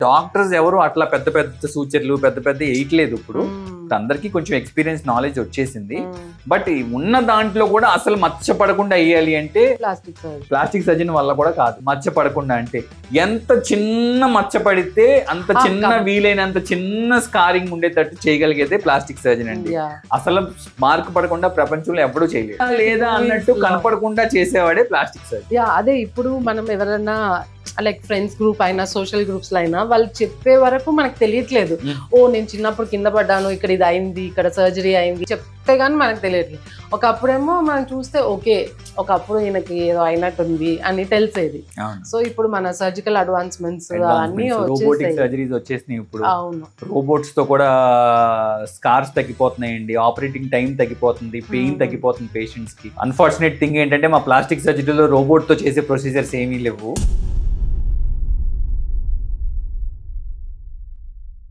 Doctors ఎవరు అట్లా పెద్ద పెద్ద సూచనలు పెద్ద పెద్ద వేయట్లేదు ఇప్పుడు. అందరికీ కొంచెం ఎక్స్పీరియన్స్ నాలెడ్జ్ వచ్చేసింది. బట్ ఉన్న దాంట్లో కూడా అసలు మచ్చ పడకుండా వేయాలి అంటే ప్లాస్టిక్ సర్జన్ వల్ల కూడా కాదు. మచ్చ పడకుండా అంటే ఎంత చిన్న మచ్చ పడితే అంత చిన్న వీలైనంత చిన్న స్కారింగ్ ఉండేటట్టు చేయగలిగేదే ప్లాస్టిక్ సర్జన్ అండి. అసలు మార్క్ పడకుండా ప్రపంచంలో ఎప్పుడూ చేయలేదు. లేదా అన్నట్టు కనపడకుండా చేసేవాడే ప్లాస్టిక్ సర్జన్. అదే ఇప్పుడు మనం ఎవరైనా లైక్ ఫ్రెండ్స్ గ్రూప్ అయినా సోషల్ గ్రూప్స్ లో అయినా వాళ్ళు చెప్పే వరకు మనకు తెలియట్లేదు. నేను చిన్నప్పుడు కింద పడ్డాను, ఇక్కడ ఇది అయింది, ఇక్కడ సర్జరీ అయింది చెప్తే గానీ మనకు తెలియట్లేదు. ఒకప్పుడేమో మనం చూస్తే ఓకే ఒకప్పుడు ఈయనకి ఏదో అయినట్టుంది అని తెలిసేది. సో ఇప్పుడు మన సర్జికల్ అడ్వాన్స్మెంట్స్ అన్ని సర్జరీస్ వచ్చేసినాయి ఇప్పుడు. అవును, రోబోట్స్ తో కూడా స్కార్స్ తగ్గిపోతున్నాయండి, ఆపరేటింగ్ టైం తగ్గిపోతుంది, పెయిన్ తగ్గిపోతుంది పేషెంట్స్ కి. అన్ఫార్చునేట్ థింగ్ ఏంటంటే మా ప్లాస్టిక్ సర్జరీలో రోబోట్ తో చేసే ప్రొసీజర్స్ ఏమీ లేవు.